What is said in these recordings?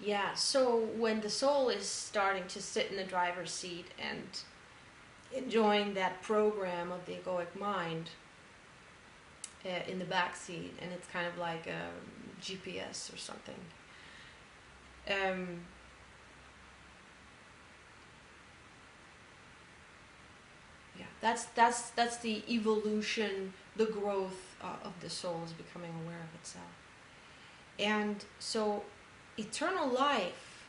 Yeah, so when the soul is starting to sit in the driver's seat and enjoying that program of the egoic mind in the back seat, and it's kind of like a GPS or something. Um, yeah, that's the evolution, the growth of the soul is becoming aware of itself. And so eternal life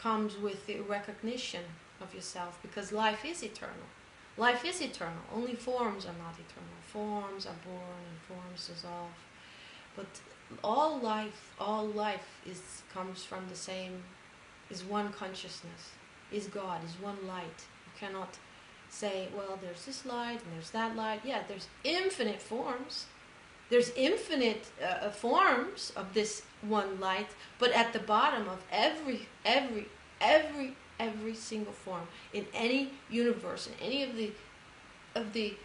comes with the recognition of yourself, because life is eternal. Life is eternal. Only forms are not eternal. Forms are born and forms dissolve. But all life comes from the same, is one consciousness, is God, is one light. You cannot say, well, there's this light and there's that light. Yeah, there's infinite forms. There's infinite forms of this one light, but at the bottom of every single form in any universe, in any of the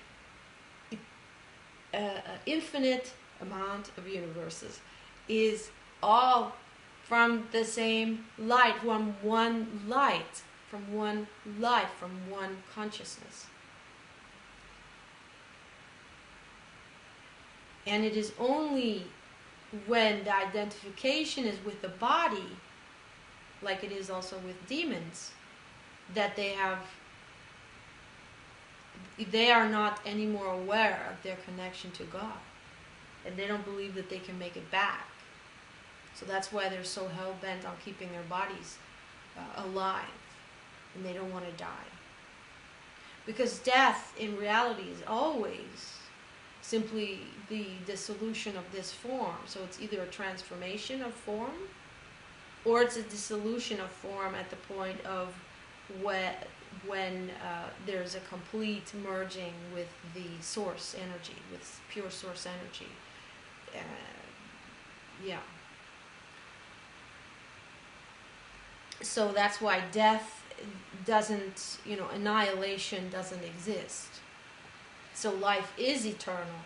infinite amount of universes, is all from the same light, from one light, from one life, from one consciousness. And it is only when the identification is with the body, like it is also with demons, that they are not anymore aware of their connection to God. And they don't believe that they can make it back. So that's why they're so hell-bent on keeping their bodies alive. And they don't want to die. Because death, in reality, is always simply the dissolution of this form. So it's either a transformation of form, or it's a dissolution of form at the point of when there's a complete merging with the source energy, with pure source energy. Yeah. So that's why death doesn't, annihilation doesn't exist. So life is eternal.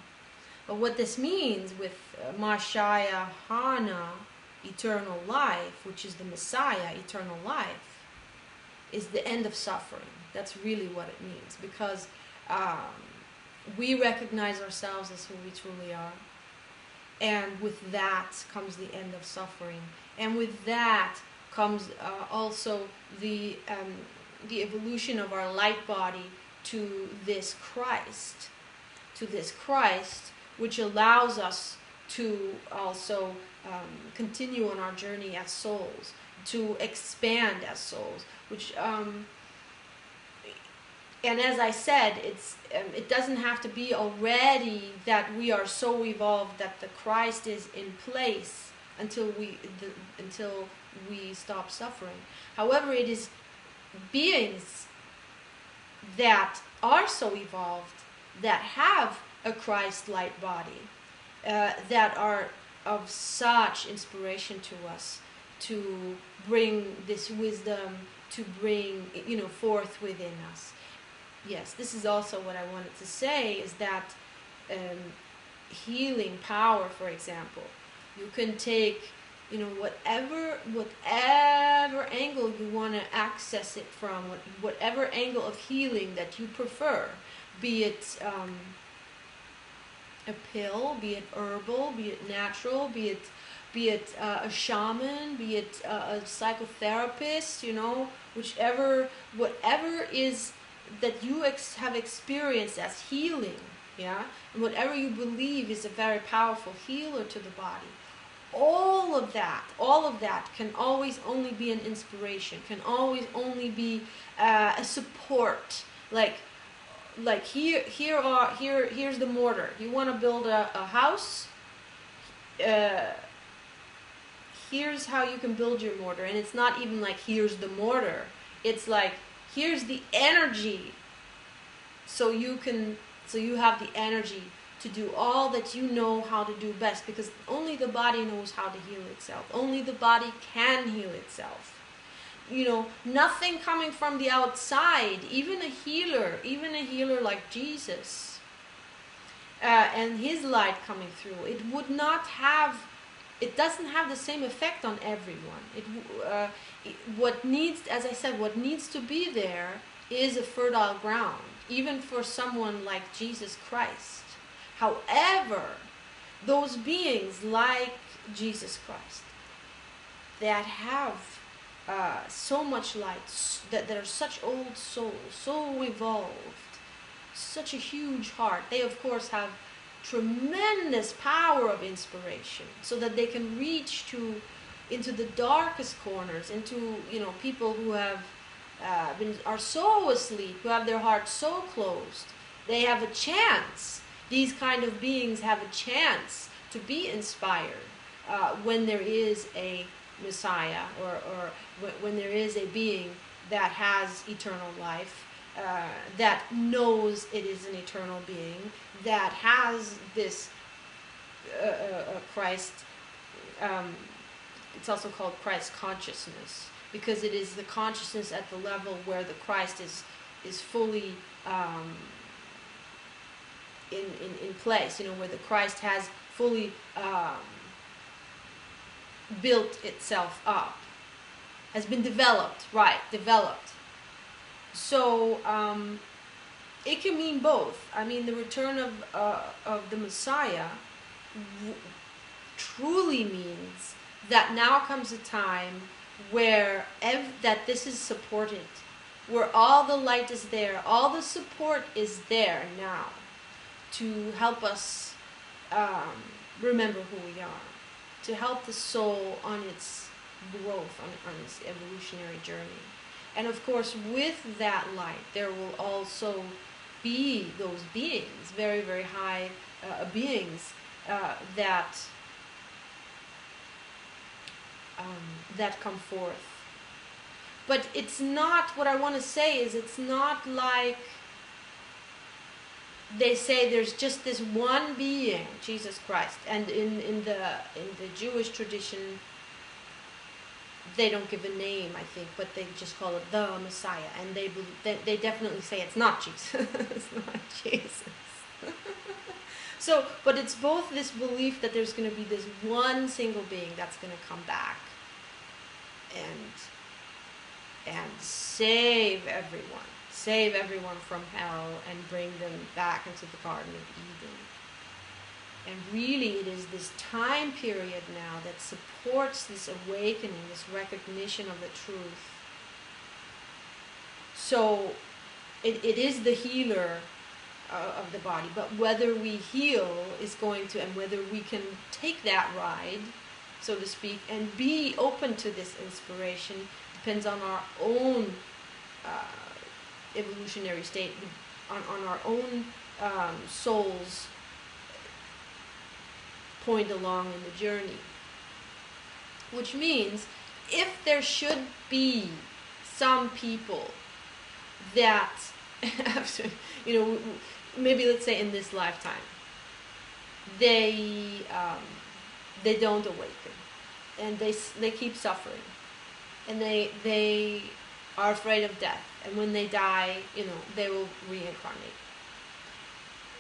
But what this means with Mashaya Hana, eternal life, which is the Messiah, eternal life, is the end of suffering. That's really what it means. Because we recognize ourselves as who we truly are. And with that comes the end of suffering. And with that comes also the evolution of our light body to this Christ, which allows us to also continue on our journey as souls, to expand as souls, which and as I said, it doesn't have to be already that we are so evolved that the Christ is in place until we stop suffering. However, it is beings that are so evolved, that have a Christ-like body, that are of such inspiration to us, to bring this wisdom, to bring forth within us. Yes, this is also what I wanted to say, is that healing power, for example, you can take whatever angle you want to access it from, whatever angle of healing that you prefer, be it a pill, be it herbal, be it natural, be it a shaman, be it a psychotherapist, whatever is that you have experienced as healing, yeah, and whatever you believe is a very powerful healer to the body. All of that can always only be an inspiration, can always only be a support. Like here's the mortar. You want to build a house. Here's how you can build your mortar, and it's not even like here's the mortar. It's like here's the energy. So you have the energy to do all that you know how to do best, because only the body knows how to heal itself. Only the body can heal itself. Nothing coming from the outside, even a healer like Jesus, and his light coming through, it would not have it doesn't have the same effect on everyone. What needs, as I said, what needs to be there is a fertile ground, even for someone like Jesus Christ. However, those beings like Jesus Christ that have so much light, that are such old souls, so evolved, such a huge heart, they of course have tremendous power of inspiration, so that they can reach into the darkest corners, into people who have are so asleep, who have their hearts so closed. They have a chance. These kind of beings have a chance to be inspired when there is a Messiah, or when there is a being that has eternal life, that knows it is an eternal being, that has this Christ. It's also called Christ consciousness, because it is the consciousness at the level where the Christ is fully in place, where the Christ has fully built itself up, has been developed. So it can mean both. I mean, the return of the Messiah truly means that now comes a time where that this is supported, where all the light is there, all the support is there now to help us remember who we are, to help the soul on its growth, on its evolutionary journey. And of course, with that light, there will also be those beings, very, very high beings that come forth. But it's not, what I want to say is, it's not like they say there's just this one being, Jesus Christ. And in the Jewish tradition, they don't give a name, I think, but they just call it the Messiah. And they definitely say it's not Jesus. It's not Jesus. So, but it's both this belief that there's going to be this one single being that's going to come back and save everyone from hell, and bring them back into the Garden of Eden. And really, it is this time period now that supports this awakening, this recognition of the truth. So it is the healer of the body, but whether we heal is going to, and whether we can take that ride, so to speak, and be open to this inspiration, depends on our own evolutionary state, on our own soul's point along in the journey. Which means, if there should be some people that, maybe let's say in this lifetime, they don't awaken, and they keep suffering, and they are afraid of death, and when they die, they will reincarnate.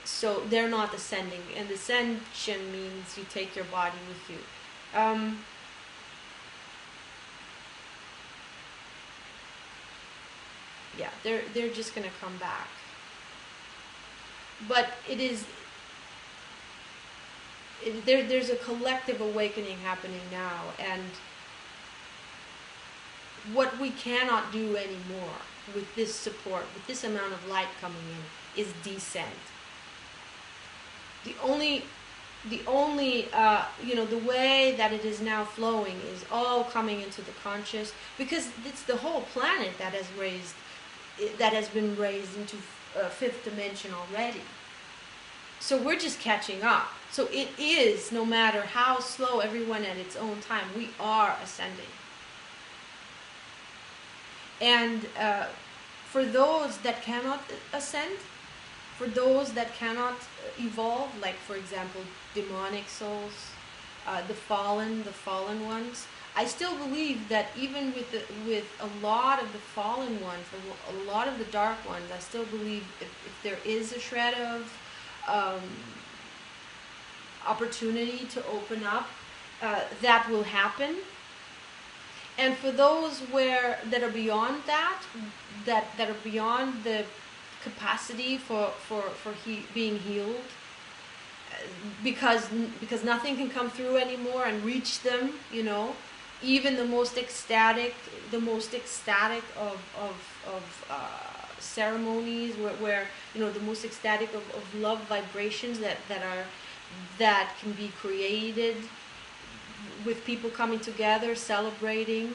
So they're not ascending, and ascension means you take your body with you. Yeah, they're just going to come back. But there's a collective awakening happening now, and what we cannot do anymore with this support, with this amount of light coming in, is descend. The only the way that it is now flowing is all coming into the conscious, because it's the whole planet that has been raised into fifth dimension already. So we're just catching up. So it is, no matter how slow, everyone at its own time, we are ascending. And for those that cannot ascend, for those that cannot evolve, like for example demonic souls, the fallen ones, I still believe that even with a lot of the fallen ones, a lot of the dark ones, I still believe if there is a shred of opportunity to open up, that will happen. And for those that are beyond that are beyond the capacity for being healed, because nothing can come through anymore and reach them, even the most ecstatic of ceremonies, where the most ecstatic of love vibrations that can be created with people coming together, celebrating.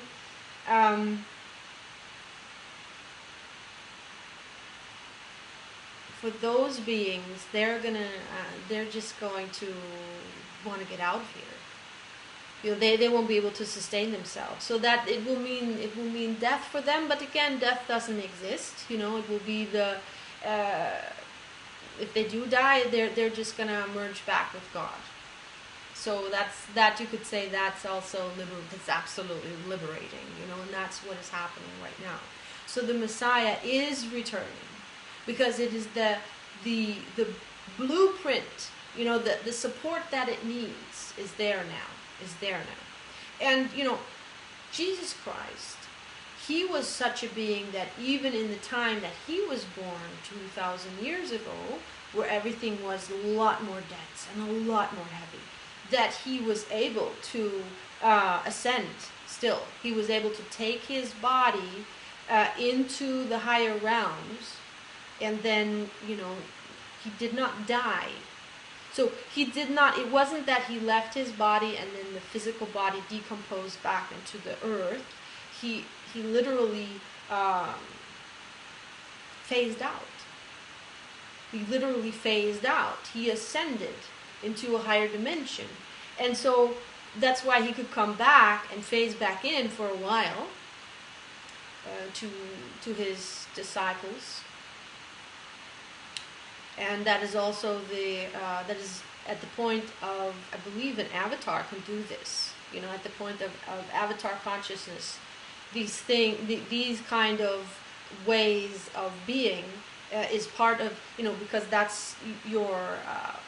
For those beings, they're just going to want to get out of here. They won't be able to sustain themselves. So that it will mean death for them. But again, death doesn't exist. It will be if they do die, they're just gonna merge back with God. So that you could say that's also it's absolutely liberating, and that's what is happening right now. So the Messiah is returning, because it is the blueprint, the support that it needs is there now. And Jesus Christ, he was such a being that even in the time that he was born 2,000 years ago, where everything was a lot more dense and a lot more heavy, that he was able to ascend still. He was able to take his body into the higher realms, and then, he did not die. So it wasn't that he left his body and then the physical body decomposed back into the earth. He literally phased out. He literally phased out. He ascended into a higher dimension. And so that's why he could come back and phase back in for a while to his disciples. And that is also that is at the point of, I believe an avatar can do this, at the point of avatar consciousness. These kind of ways of being is part of, because that's your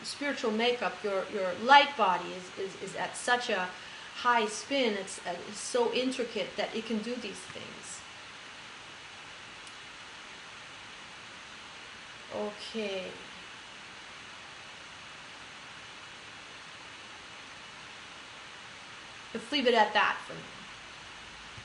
spiritual makeup. Your light body is at such a high spin. It's so intricate that it can do these things. Okay. Let's leave it at that for now.